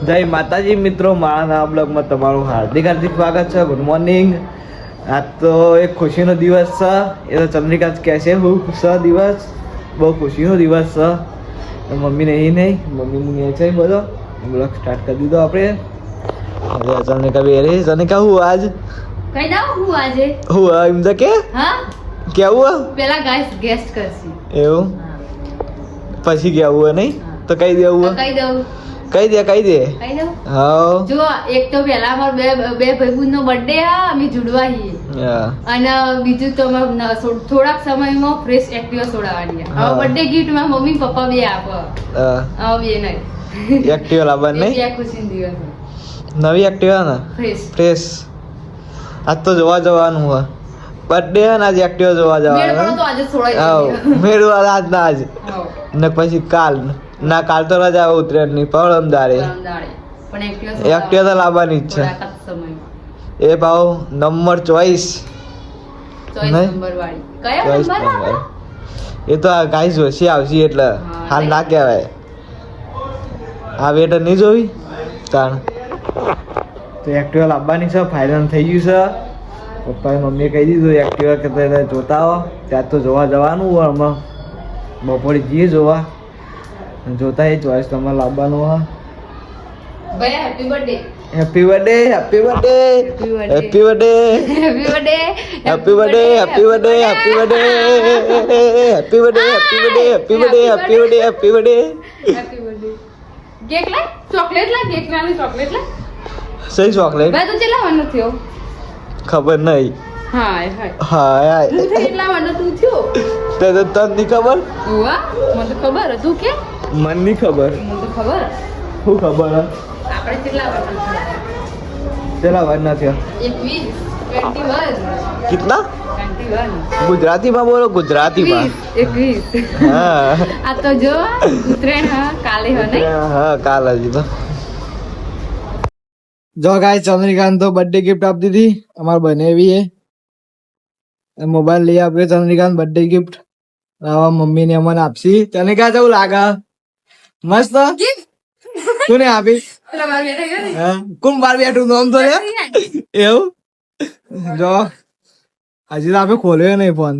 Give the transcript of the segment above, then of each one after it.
જય માતાજી મિત્રો, મારા નવા બ્લોગમાં તમારું હાર્દિક સ્વાગત છે. Good morning. આજ તો એક ખુશીનો દિવસ છે. એ તો ચંદ્રિકા કહે છે હું દિવસ બહુ ખુશીનો દિવસ છે. મમ્મી નહીં મમ્મી હું છે બધો બ્લોગ સ્ટાર્ટ કરી દીધો આપણે. હવે ચંદ્રિકા બી રહી. ચંદ્રિકા હું આજ કઈ દઉં હું આજે હું એમ તો કે હા કેવું પેલા ગાઈસ ગેસ્ટ કરશી એવું પછી કેવું નહીં તો કઈ દેવું કઈ દઉં કઈ દે કઈ દઉં હા જો એક તો પેલા અમાર બે ભાઈબંધ નો બર્થડે હા અમે જુડવા છીએ અને બીજું તો થોડાક સમયમાં ફ્રેશ એક્ટિવા છોડાવવાની હવે બર્થડે ગિફ્ટ માં મમ્મી પપ્પા બે આપો હવે બે નહીં એક્ટિવા લાવવાની નહીં ખુશી દિવસ નવી એક્ટિવા ને ફ્રેશ આજ તો જોવા જવાનું હોય બર્થડે ને આજે એક્ટિવા જોવા જવાનું મેળો આજ ના આજ ને પછી કાલ ના કાલ તો રજા ઉતરેણ ની પરમદારે એક્ટિવા તો લાવવાની જ છે એ ભાવ નંબર 24 એ તો આ ગાઈસ જોશી આવશે એટલે હાલ ના કહેવાય આ વેટ નહીં જોવી તાણ તો એક્ટિવા લાવવાની છે. ફાઇનલ થઈ ગયું છે. પપ્પાએ મમ્મીએ કહી દીધું એક્ટિવા કે જોતા હો ત્યાં તો જોવા જવાનું હોય. હમણાં બપોરે જઈએ જોવા જોતા એ ચોઈસ તમારે લાવવાનું હોય. Happy birthday happy birthday happy birthday happy birthday happy birthday happy birthday happy birthday happy birthday happy birthday happy birthday happy birthday happy birthday happy birthday happy birthday cake લા ચોકલેટ લા cake નાની chocolate લા સહી chocolate ભાઈ તો કેટલા વાનો થયો ખબર નહીં. હાય હાય હાય તું કેટલા વાનો તું થયો તે તો તને નહીં ખબર. વાહ મને તો ખબર તું કે મને નહીં ખબર. મને તો ખબર શું ખબર આપણે કેટલા વાનો કેટલા વાર ના થયા 21 કેટલા 21 ગુજરાતીમાં બોલો ગુજરાતીમાં 21 હા આ તો જો ઉત્તરાયણ હા કાલે હો નહીં હા કાલ હજી તો જો ગાય ચંદ્રિકાંત તો બર્થડે ગિફ્ટ આપી દીધી અમાર બનેવી એ મોબાઈલ લઈ આપ્યો ચંદ્રિકાંત બર્થડે ગિફ્ટ આવા મમ્મી ને અમને આપશી. તને ક્યાં જવું લાગે મસ્ત કોને આપી કોણ બાર બેઠું નામ તો એવું જો હજી તો આપણે ખોલ્યો નહીં ફોન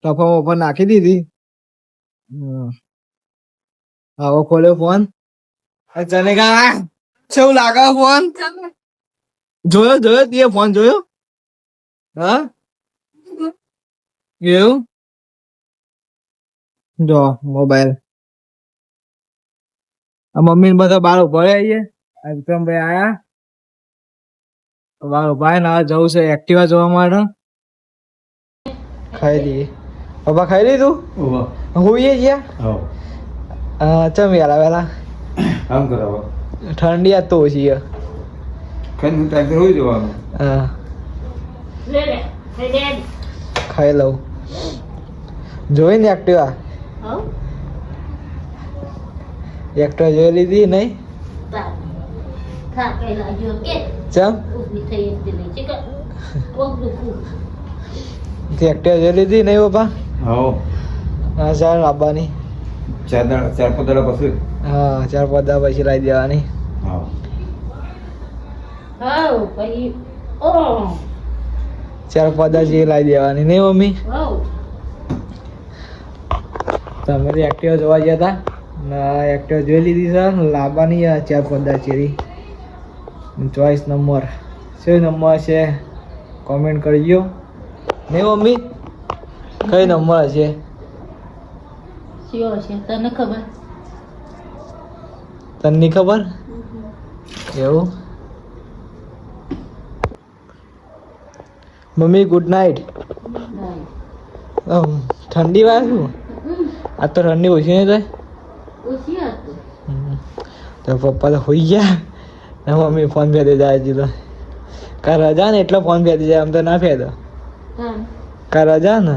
ટફા ઓપન નાખી દીધી આવો ખોલ્યો ફોન ચંદ્રિકા કેવું લાગે ફોન જોયો તે ફોન જોયો હા એવું જો મોબાઈલ આ મમ્મી ને બધા બાર ઉભા આવીએ વિક્રમભાઈ આયા બાર ઉભા ને જવું છે એક્ટિવા જોવા માટે. ખાઈ લઈએ પપ્પા ખાઈ લીધું હોઈએ ગયા ચમ વેલા વેલા આમ કરાવો ઠંડી આજ તો ઓછી ખાઈ ટાઈમ હોઈ જવાનું હા ખાઈ લઉં જોઈ ને એક્ટિવા જોઈ લીધી નહીં ચમ એક્ટિવા જોઈ લીધી નહીં પપ્પા હા ચાલ લાવવાની 4-5 દાડા પછી હા 4-5 દાડા પછી લાવી દેવાની. પછી 4-5 દાડા જેવી લાવી દેવાની નહીં મમ્મી. તમે તો એક્ટિવા જોવા ગયા હતા ના એક્ટિવા જોઈ લીધી છે લાવવાની 4-5 દાડા ચેરી. ચોઈસ નંબર શું નંબર છે કોમેન્ટ કરજો નહીં મમ્મી કઈ નંબર હશે તને ખબર તને ખબર એવું મમ્મી ગુડ નાઇટ. ઠંડી વાર શું આ તો ઠંડી ઓછી નહીં થાય તો પપ્પા તો હોઈ ગયા ને મમ્મી ફોન ફેરી જાય હજી તો કા રજા ને એટલો ફોન ફેરી જાય આમ તો ના ફેરતો કા રજા ને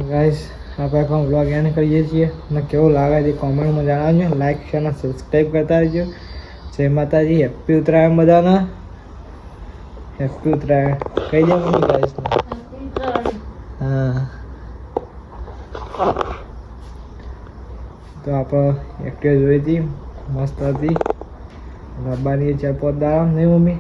ગાઈસ આપણે પણ વ્લોગ એન્ડ કરીએ છીએ અને કેવું લાગે છે કોમેન્ટમાં જણાવજો. લાઈક શેર અને સબસ્ક્રાઈબ કરતા રહેજો. જય માતાજી. હેપી ઉત્તરાયણ બધાને. હેપી ઉત્તરાયણ કહી દે મમ્મી ગાઈસ. હા તો આપણે એક્ટિવા જોઈ હતી મસ્ત હતી રબાની 4-5 દાડા નહીં મમ્મી